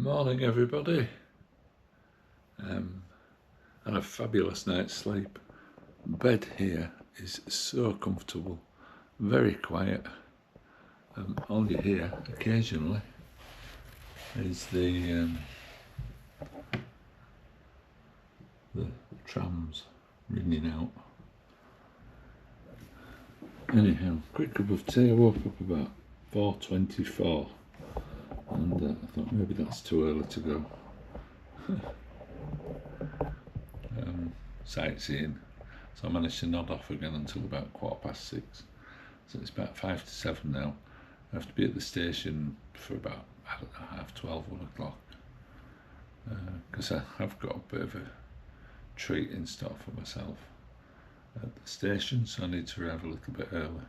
Morning everybody. Had a fabulous night's sleep. Bed here is so comfortable, very quiet. All you hear occasionally is the trams ringing out. Anyhow, quick cup of tea. I woke up about 4:24 and I thought maybe that's too early to go. Sightseeing, so I managed to nod off again until about 6:15. So it's about 5 to 7 now. I have to be at the station for about, I don't know, 12:30, 1 o'clock, because I've got a bit of a treat in store for myself at the station, so I need to arrive a little bit early.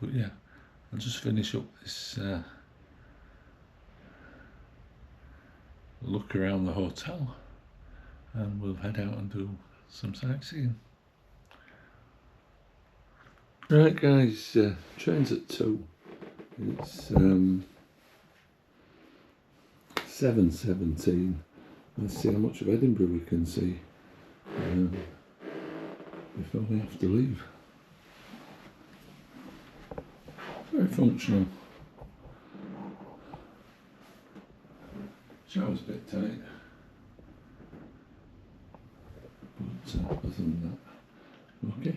But yeah, I'll just finish up this look around the hotel and we'll head out and do some sightseeing. Right guys, train's at 2. It's 7:17. Let's see how much of Edinburgh we can see before we have to leave. Very functional. Shower's a bit tight, but other than that, okay.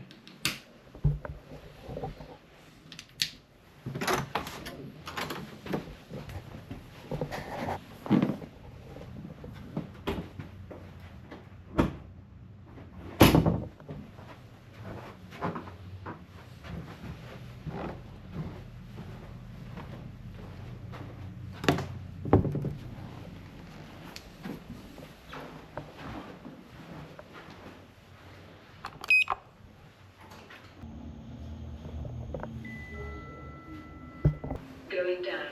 Going down.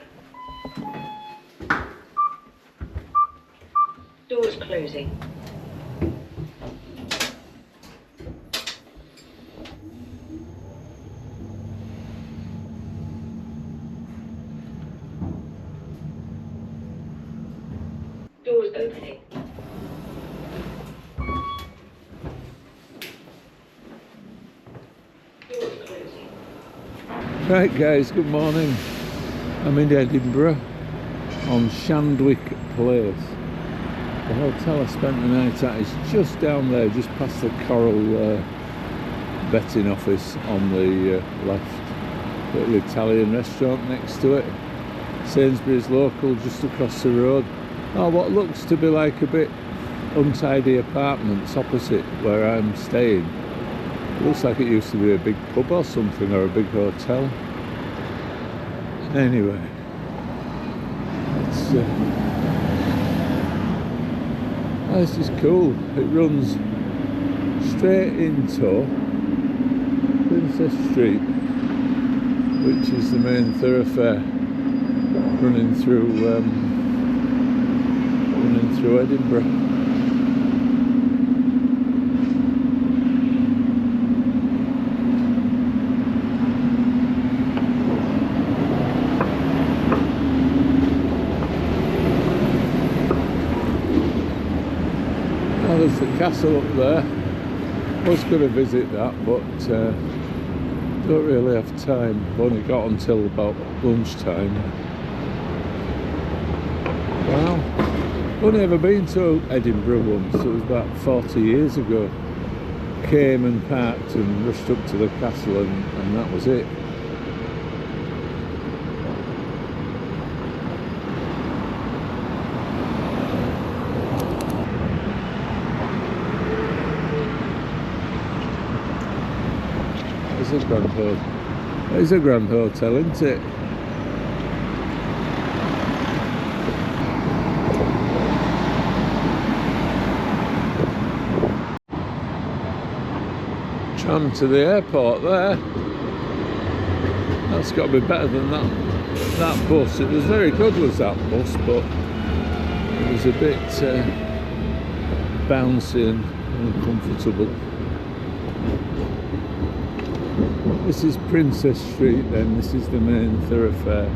Doors closing. Doors opening. Doors closing. Right guys, good morning. I'm in Edinburgh on Shandwick Place. The hotel I spent the night at is just down there, just past the Coral betting office on the left. Little Italian restaurant next to it. Sainsbury's local just across the road. Oh, what looks to be like a bit untidy apartments opposite where I'm staying. It looks like it used to be a big pub or something, or a big hotel. Anyway, this is cool. It runs straight into Princess Street, which is the main thoroughfare running through Edinburgh. There's the castle up there. I was going to visit that, but don't really have time. I've only got until about lunchtime. Wow, only ever been to Edinburgh once. It was about 40 years ago. Came and parked and rushed up to the castle, and that was it. It's a grand hotel, isn't it? Tram to the airport there. That's got to be better than that bus. It was very good, was that bus, but it was a bit bouncy and uncomfortable. This is Princess Street then, this is the main thoroughfare.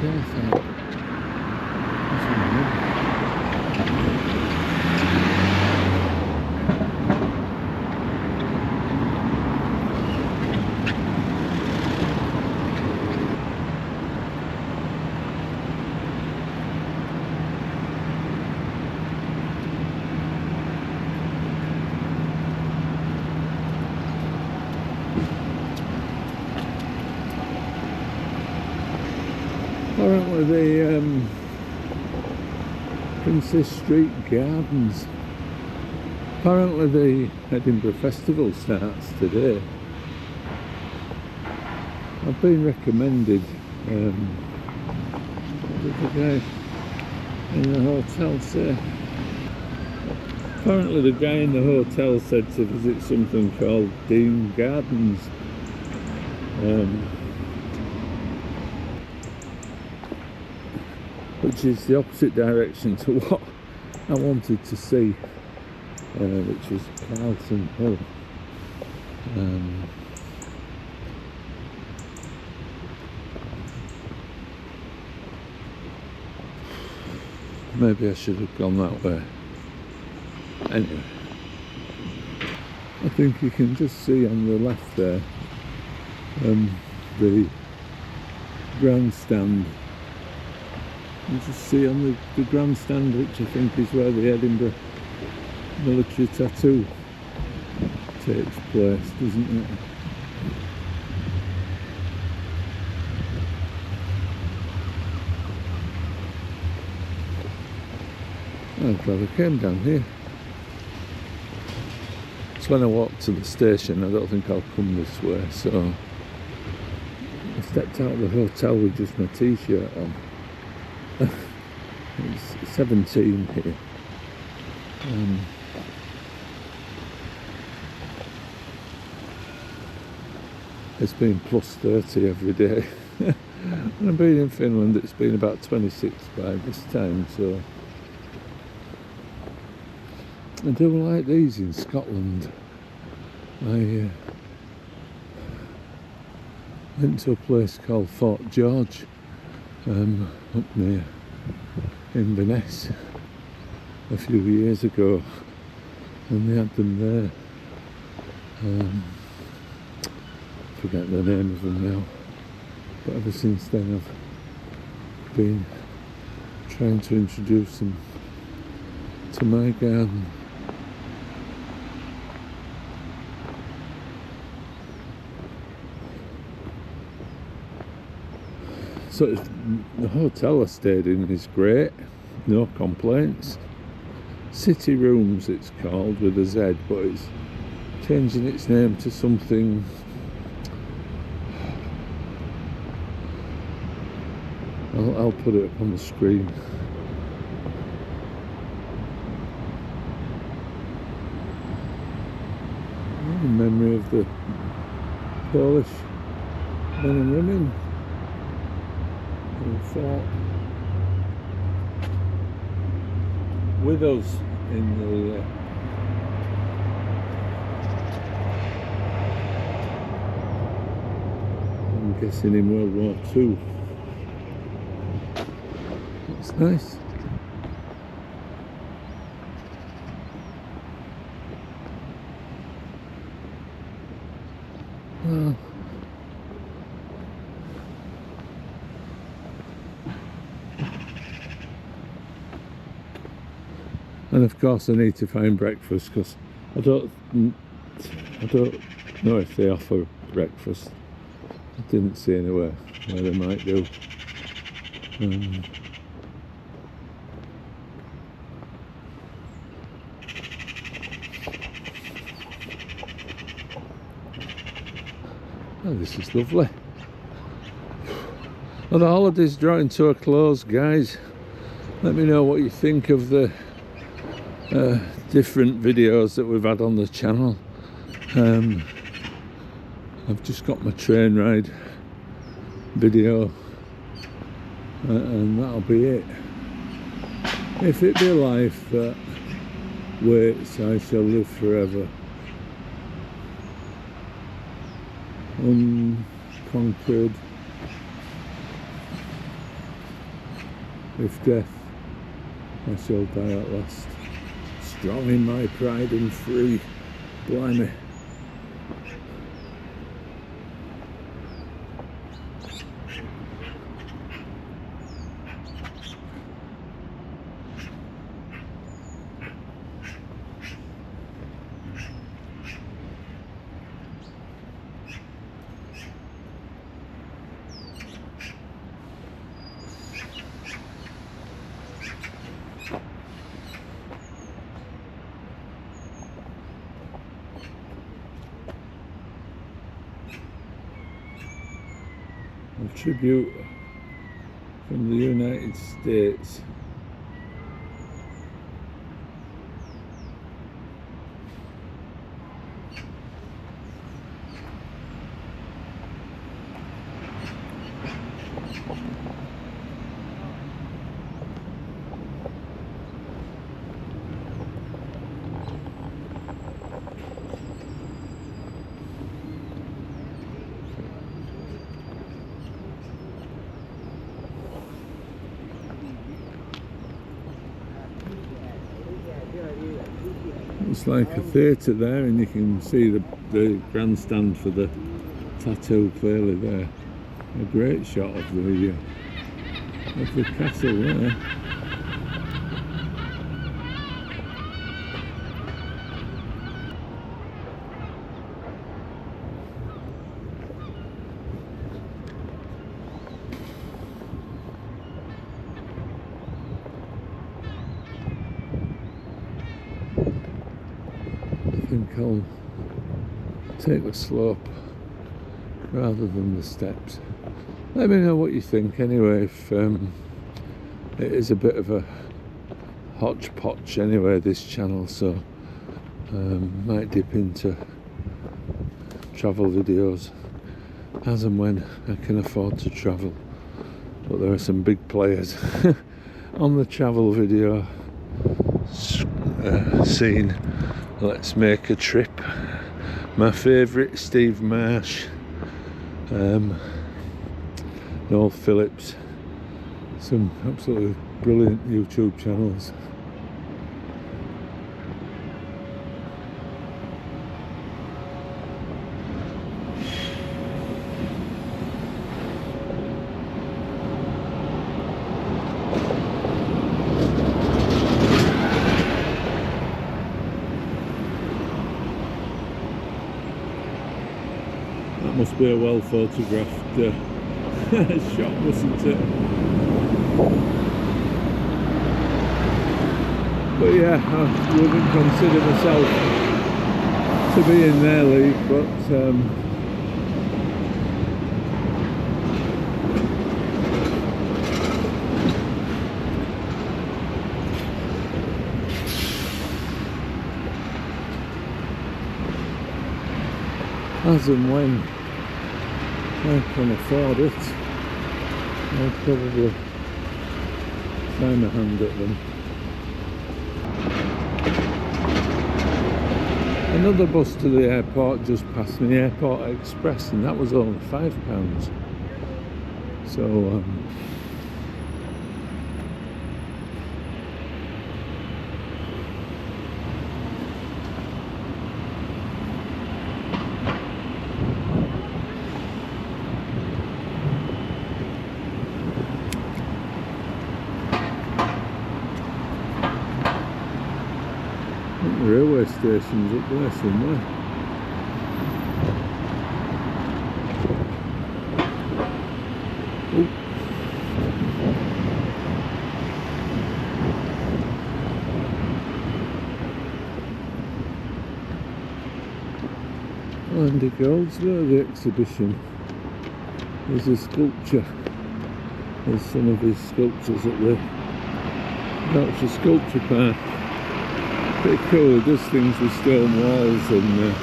yeah, I thought, that's weird. Apparently the Princess Street Gardens. Apparently the Edinburgh Festival starts today. I've been recommended, what did the guy in the hotel say? Apparently the guy in the hotel said to visit something called Dean Gardens. Which is the opposite direction to what I wanted to see, which was Calton Hill. Maybe I should have gone that way. Anyway, I think you can just see on the left there the grandstand. You just see on the grandstand, which I think is where the Edinburgh military tattoo takes place, doesn't it? I'm glad I came down here. It's when I walk to the station, I don't think I'll come this way, so I stepped out of the hotel with just my t-shirt on. It's 17 here. It's been plus 30 every day. When I've been in Finland, it's been about 26 by this time, so I do like these in Scotland. I went to a place called Fort George up near Inverness a few years ago, and they had them there. Forget the name of them now, but ever since then I've been trying to introduce them to my garden. So the hotel I stayed in is great, no complaints. Cityroomz it's called, with a Z, but it's changing its name to something. I'll put it up on the screen. In memory of the Polish men and women who fought with us in the I'm guessing in World War II. It's nice. Well, and of course I need to find breakfast, because I don't know if they offer breakfast. I didn't see anywhere where they might do. Oh, this is lovely. Well, the holiday's drawing to a close, guys. Let me know what you think of the different videos that we've had on the channel. I've just got my train ride video, and that'll be it. If it be life that waits, I shall live forever. Unconquered If death, I shall die at last. Strong in my pride and free. Blimey. A tribute from the United States. It's like a theatre there, and you can see the grandstand for the tattoo clearly there. A great shot of the castle there. I think I'll take the slope rather than the steps. Let me know what you think anyway, if it is a bit of a hodgepodge anyway, this channel, so might dip into travel videos as and when I can afford to travel. But there are some big players on the travel video scene. Let's make a trip. My favourite, Steve Marsh, Noel Phillips, some absolutely brilliant YouTube channels. That must be a well photographed shot, mustn't it? But yeah, I wouldn't consider myself to be in their league, but as and when I can afford it, I'll probably try my hand at them. Another bus to the airport just passed me, the Airport Express, and that was only £5. So the railway station's up there somewhere. Oh. Andy Gold's there, the exhibition. There's a sculpture. There's some of his sculptures at the Yorkshire Sculpture Park. Pretty cool, he does things with stone walls, and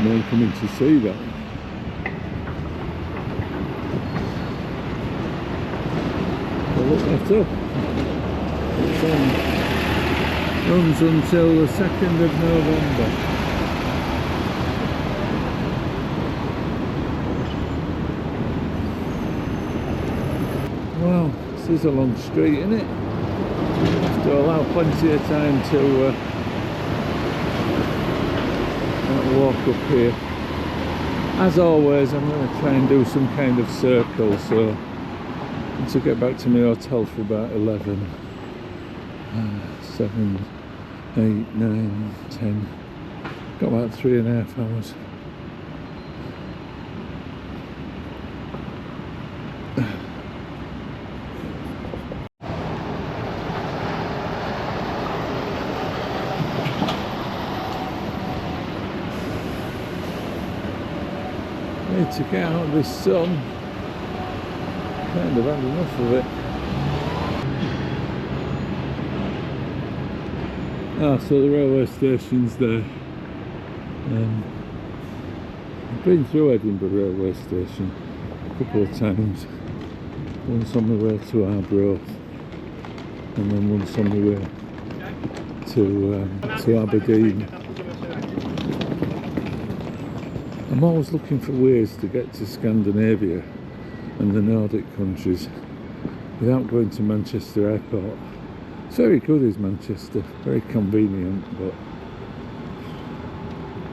I'm coming to see that. I'll look that up. It's runs until the 2nd of November. Well, this is a long street, isn't it? Have to allow plenty of time to walk up here. As always, I'm going to try and do some kind of circle, so to get back to my hotel for about 11, 7, 8, 9, 10. Got about 3.5 hours. Need to get out of this sun. Kind of had enough of it. So the railway station's there. I've been through Edinburgh railway station a couple of times. Once on my way to Arbroath, and then once on my way to Aberdeen. I'm always looking for ways to get to Scandinavia and the Nordic countries without going to Manchester Airport. It's very good, is Manchester, very convenient, but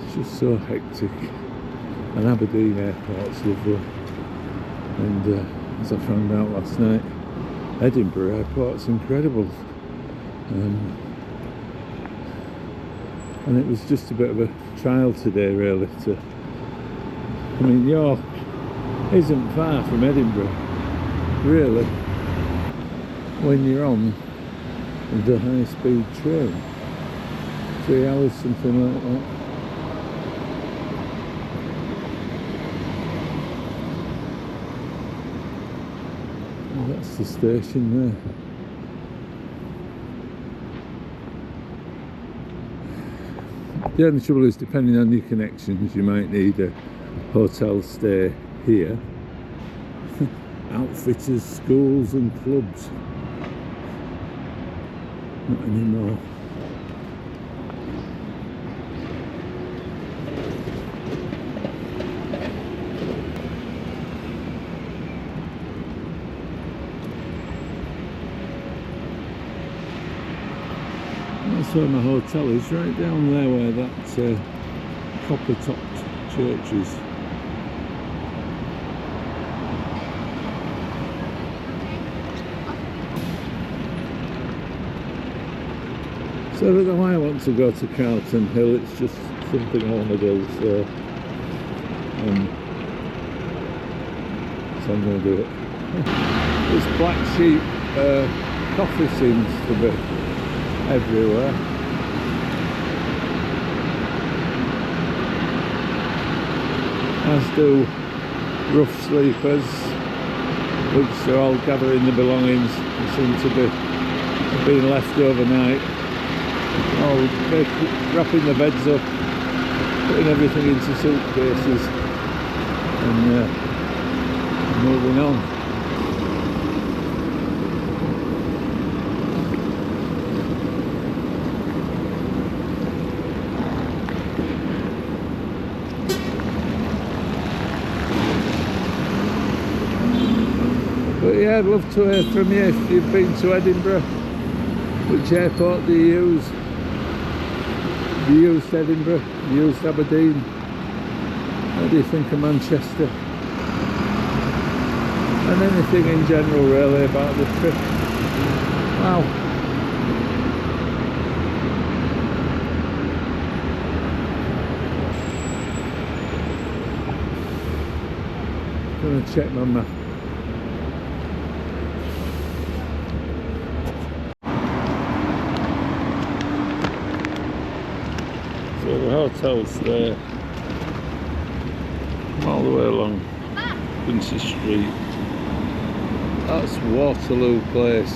it's just so hectic. And Aberdeen Airport's lovely, and as I found out last night, Edinburgh Airport's incredible. And it was just a bit of a trial today, really. I mean, York isn't far from Edinburgh, really, when you're on the high-speed train. 3 hours, something like that. Well, that's the station there. The only trouble is, depending on your connections, you might need a hotel stay here. Outfitters, schools and clubs. Not anymore. That's where my hotel is, right down there where that copper-topped church is. So I don't know why I want to go to Carlton Hill, it's just something I want to do, so I'm going to do it. This black sheep coffee seems to be everywhere. As do rough sleepers, which are all gathering the belongings. They seem to be being left overnight. All wrapping the beds up, putting everything into suitcases, and moving on. But yeah, I'd love to hear from you if you've been to Edinburgh. Which airport do you use? You used Edinburgh, you used Aberdeen. What do you think of Manchester? And anything in general really about the trip. Wow. I'm gonna check my map. So the hotel's there, all the way along Princess Street. That's Waterloo Place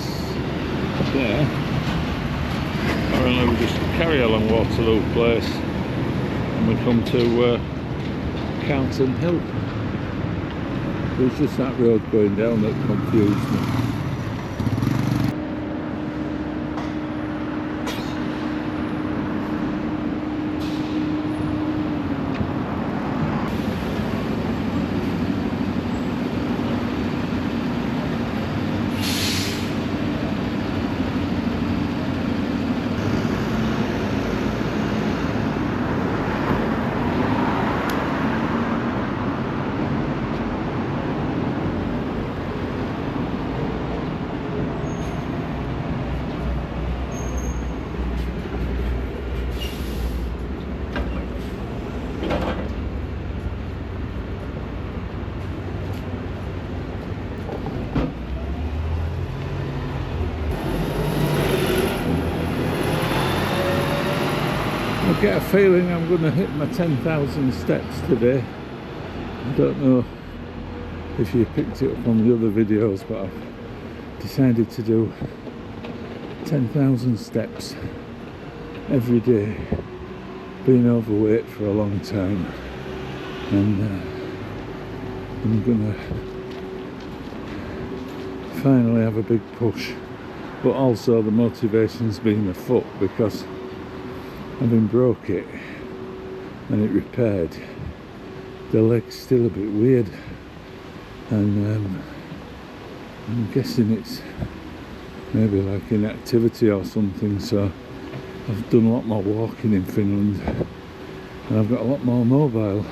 there. Apparently we just carry along Waterloo Place and we come to Calton Hill. It was just that road going down that confused me. I get a feeling I'm going to hit my 10,000 steps today. I don't know if you picked it up on the other videos, but I've decided to do 10,000 steps every day. Been overweight for a long time, and I'm gonna finally have a big push. But also the motivation's been the foot, because having broke it and it repaired, the leg's still a bit weird, and I'm guessing it's maybe like inactivity or something. So I've done a lot more walking in Finland, and I've got a lot more mobile.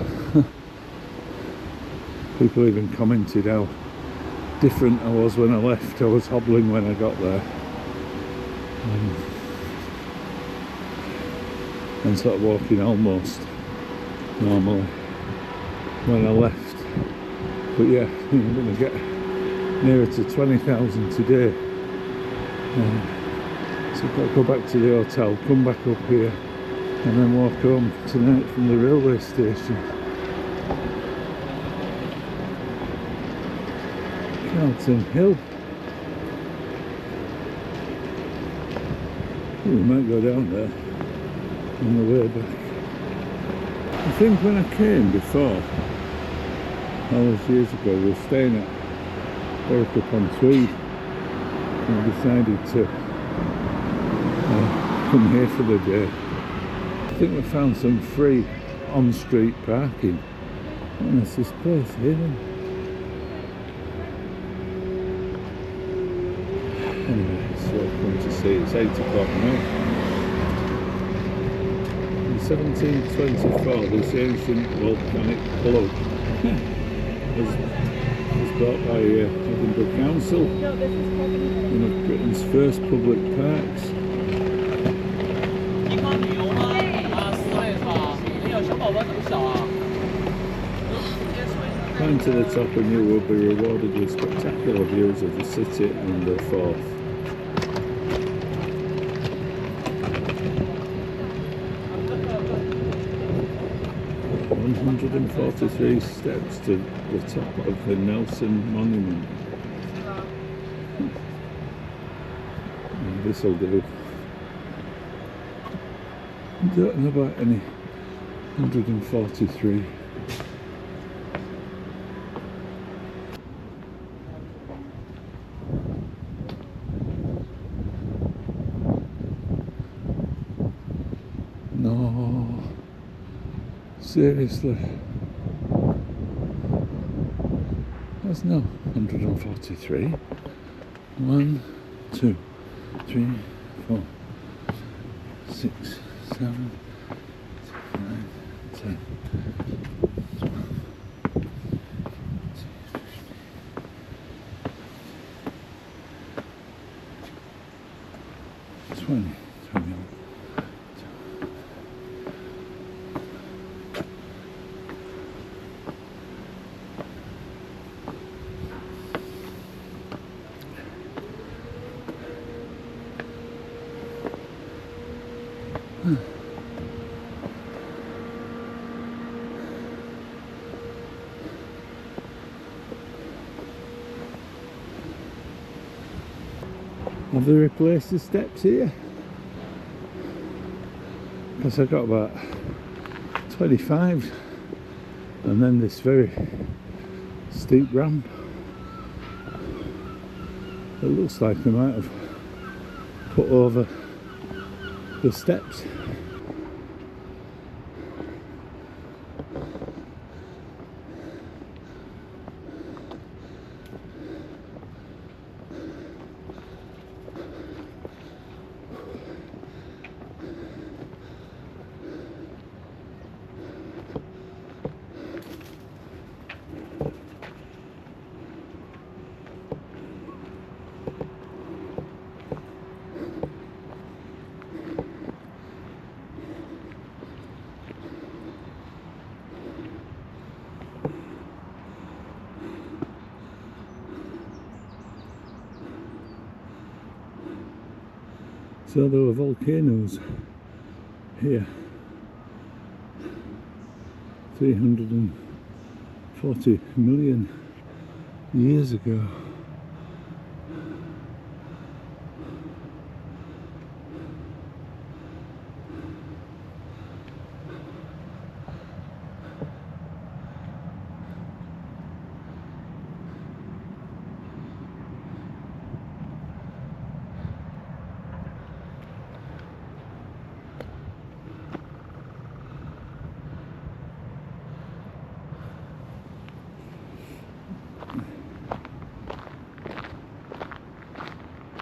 People even commented how different I was when I left. I was hobbling when I got there, and sort of walking almost normally when I left. But yeah, I'm going to get nearer to 20,000 today. So I've got to go back to the hotel, come back up here, and then walk home tonight from the railway station. Calton Hill. We might go down there on the way back. I think when I came before, all those years ago, we were staying at Tweed, and I decided to come here for the day. I think we found some free on-street parking. What is this place here then? Anyway, so come to see, it's 8 o'clock now. In 1724, this ancient volcanic plug was built by Edinburgh Council, one of Britain's first public parks. Climb to the top and you will be rewarded with spectacular views of the city and the Forth. 143 steps to the top of the Nelson Monument. This will do. I don't know about any 143. No, seriously, there's no 143. 1, 2, 3, 4, 6, 7, 9, 10. 20, 21. Have they replaced the steps here? Because I got about 25, and then this very steep ramp. It looks like they might have put over the steps. So there were volcanoes here 340 million years ago.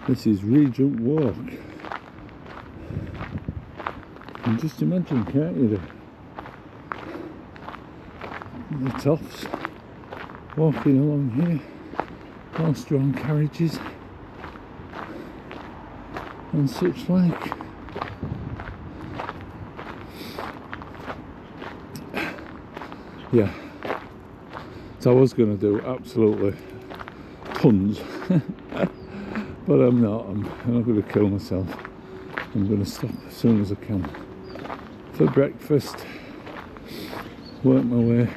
This is Regent Walk. You can just imagine, can't you, the toffs walking along here, horse-drawn carriages and such like. Yeah, so I was going to do absolutely tons. But I'm not going to kill myself. I'm going to stop as soon as I can for breakfast, work my way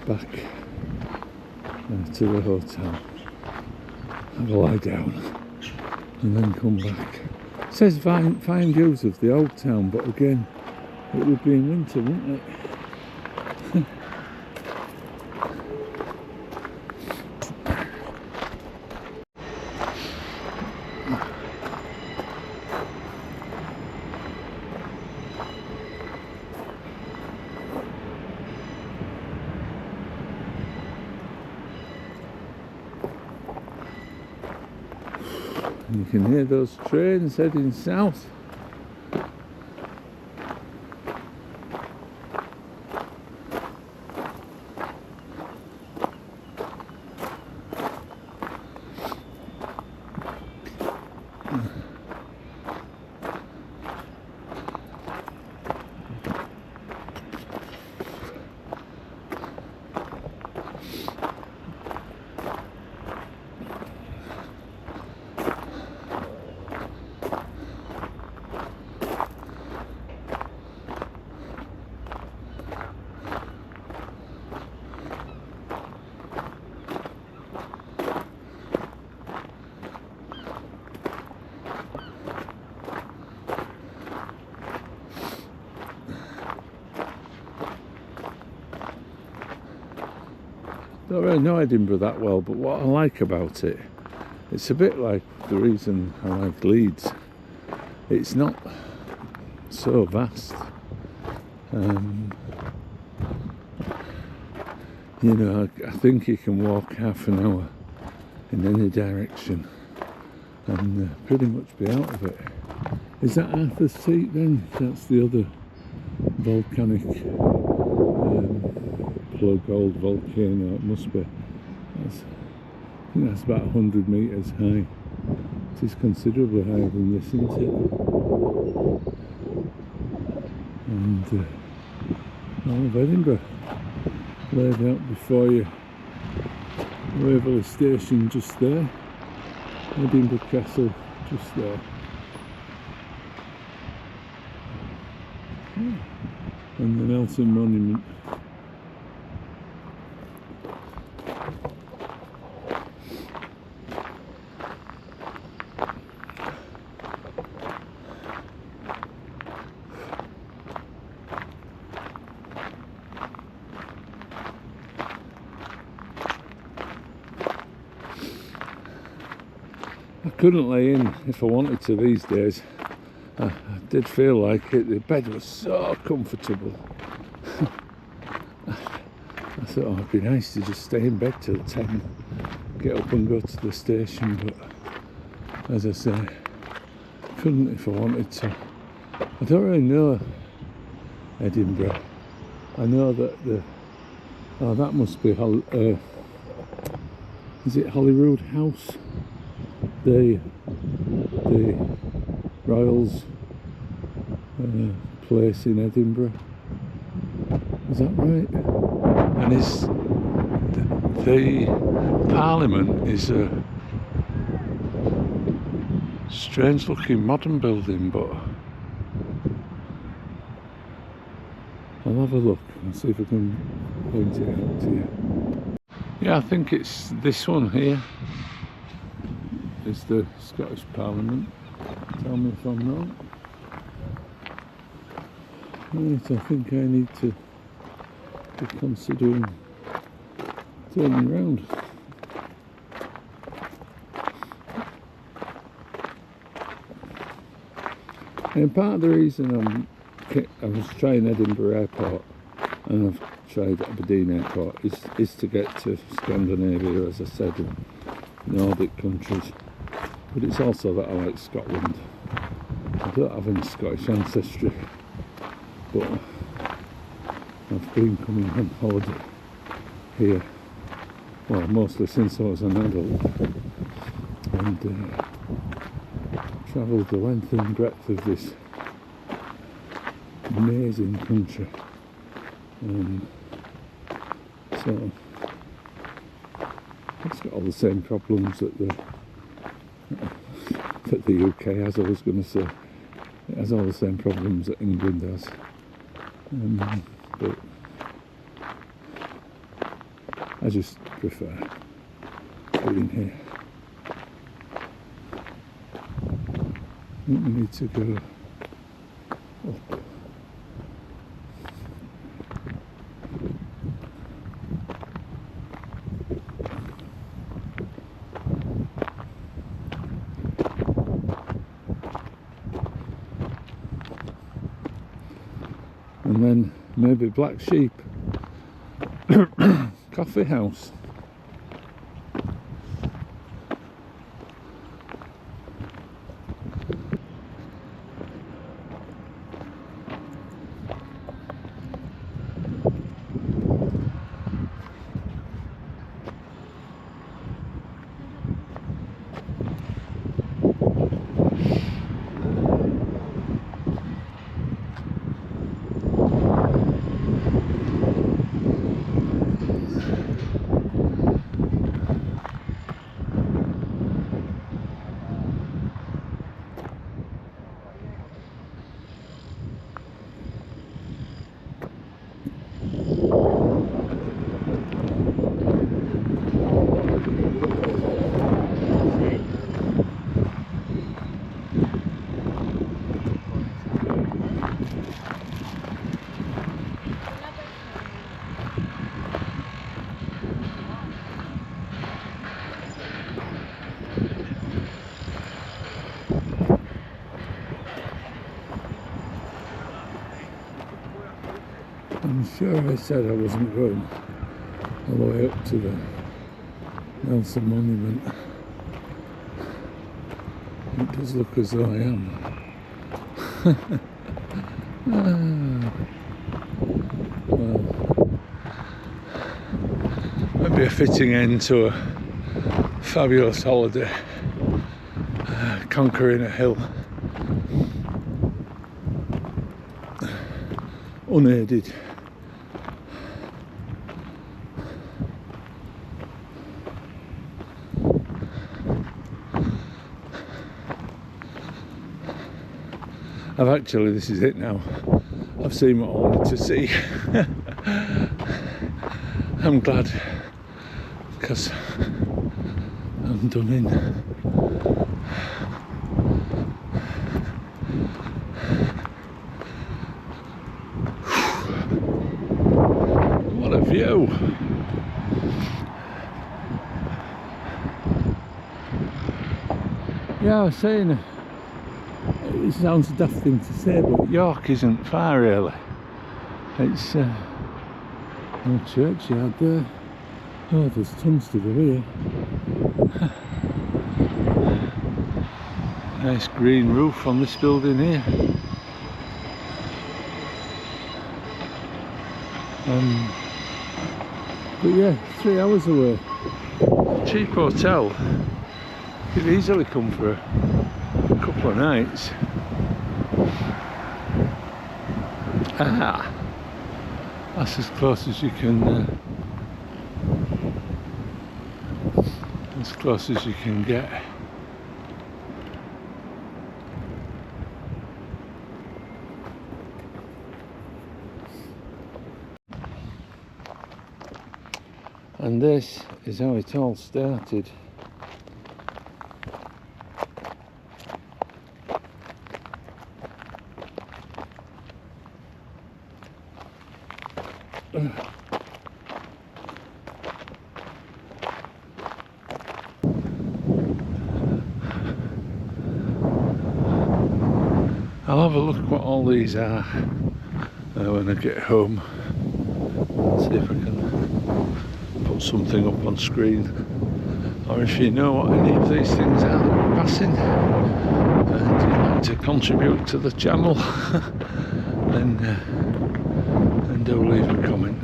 back to the hotel, have a lie down and then come back. It says fine views of the old town, but again it would be in winter, wouldn't it? You can hear those trains heading south. Don't really know Edinburgh that well, but what I like about it, it's a bit like the reason I like Leeds. It's not so vast. You know, I think you can walk half an hour in any direction and pretty much be out of it. Is that Arthur's Seat then? That's the other volcanic plug, old volcano. It must be. I think that's about 100 metres high. It is considerably higher than this, isn't it? And all of Edinburgh laid out before you. Waverley Station just there. Edinburgh Castle just there. And the Nelson Monument. I couldn't lay in if I wanted to these days. I did feel like it. The bed was so comfortable. I thought, oh, it'd be nice to just stay in bed till 10, get up and go to the station, but as I say, couldn't if I wanted to. I don't really know Edinburgh. I know that that must be is it Holyrood House? The Royals place in Edinburgh. Is that right? And the Parliament is a strange looking modern building, but I'll have a look and see if I can point it out to you. Yeah, I think it's this one here. It's the Scottish Parliament. Tell me if I'm wrong. Right, I think I need to be considering turning round. And part of the reason I was trying Edinburgh Airport and I've tried Aberdeen Airport is to get to Scandinavia, as I said, and Nordic countries. But it's also that I like Scotland. I don't have any Scottish ancestry, but I've been coming on holiday here, well, mostly since I was an adult, and travelled the length and breadth of this amazing country. So it's got all the same problems that the UK has. I was going to say it has all the same problems that England has, but I just prefer being here. I think we need to go up. And then maybe Black Sheep Coffee House. I'm sure I said I wasn't going all the way up to the Nelson Monument. It does look as though I am. Well, might be a fitting end to a fabulous holiday, conquering a hill, unaided. This is it now. I've seen what I wanted to see. I'm glad, because I'm done in. What a view! Yeah, I was saying, it sounds a daft thing to say, but York isn't far really. It's no churchyard there. Oh, there's tons to do here. Nice green roof on this building here. But yeah, 3 hours away. Cheap hotel. Could easily come for a couple of nights. That's as close as you can get. And this is how it all started. I'll have a look what all these are when I get home. See if I can put something up on screen, or if you know what any of these things are that we're passing and you'd like to contribute to the channel, then do leave a comment.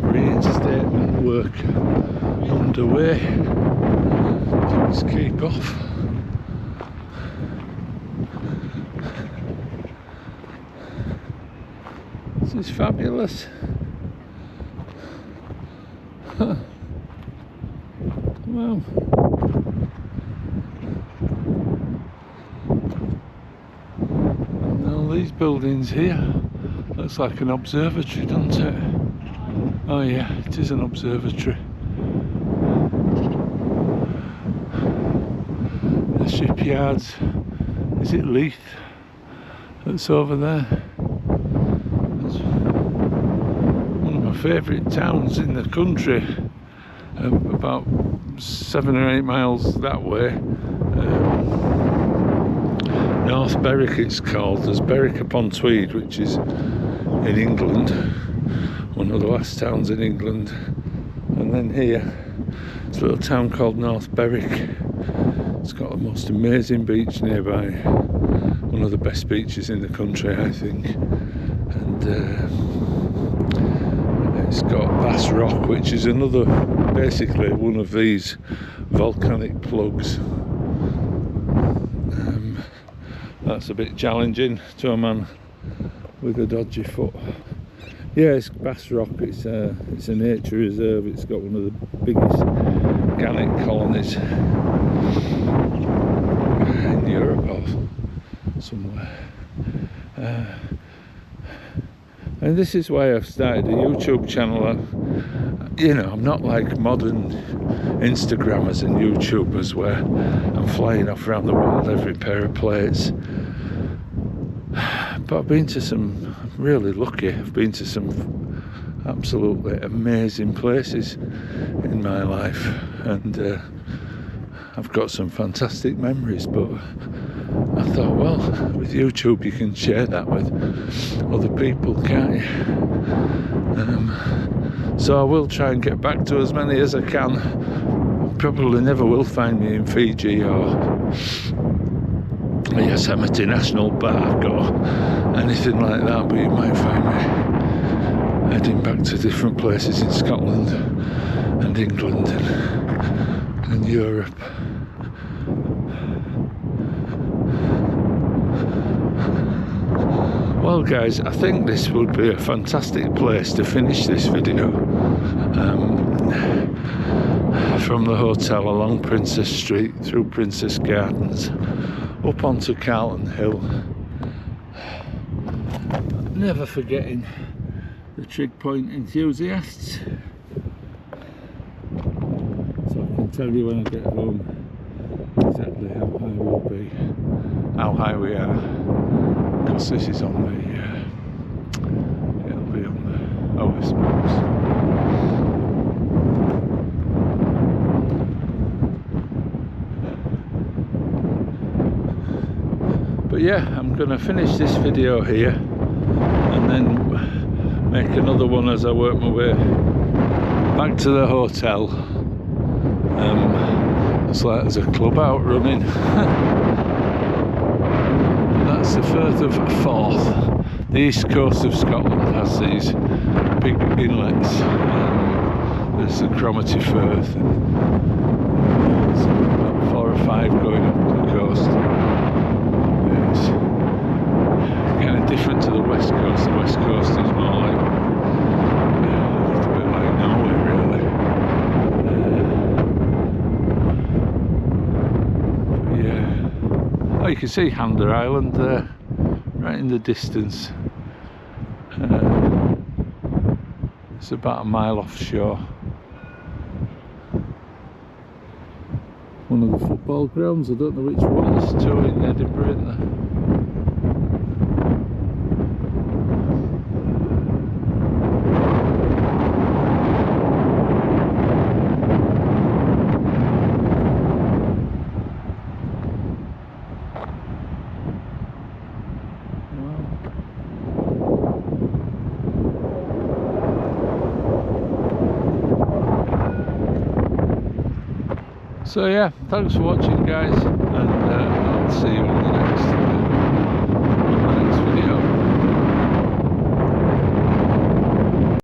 Reinstatement work underway. Please keep off. This is fabulous. Wow. And all these buildings here, looks like an observatory, doesn't it? Oh yeah, it is an observatory. The shipyards, is it Leith that's over there? It's one of my favourite towns in the country, about 7 or 8 miles that way. North Berwick it's called. There's Berwick upon Tweed, which is in England, one of the last towns in England, and then here it's a little town called North Berwick. It's got the most amazing beach nearby, one of the best beaches in the country I think, and it's got Bass Rock, which is another, basically one of these volcanic plugs. That's a bit challenging to a man with a dodgy foot. Yeah, it's Bass Rock. It's a nature reserve. It's got one of the biggest organic colonies in Europe or somewhere. And this is why I've started a YouTube channel. You know, I'm not like modern Instagrammers and YouTubers where I'm flying off around the world every pair of plates. But I've been to some, I'm really lucky, I've been to some absolutely amazing places in my life, and I've got some fantastic memories, but I thought, well, with YouTube you can share that with other people, can't you? So I will try and get back to as many as I can. Probably never will find me in Fiji or Yosemite National Park or anything like that, but you might find me heading back to different places in Scotland and England and Europe. Well guys, I think this would be a fantastic place to finish this video. From the hotel along Princess Street, through Princess Gardens, up onto Carlton Hill. Never forgetting the Trig Point enthusiasts. So I can tell you when I get home exactly how high we'll be, how high we are, because this is on the, it'll be on the OS maps. But yeah, I'm going to finish this video here and then make another one as I work my way back to the hotel. It's like there's a club out running. That's the Firth of Forth. The east coast of Scotland has these big inlets. There's the Cromarty Firth. There's about 4 or 5 going up the coast. It's kind of different to the west coast. The west coast is more like a little bit like Norway, really. Oh, you can see Hander Island there, right in the distance. It's about a mile offshore. One of the football grounds, I don't know which one. There's two in Edinburgh, isn't there? So yeah, thanks for watching guys, and I'll see you in the next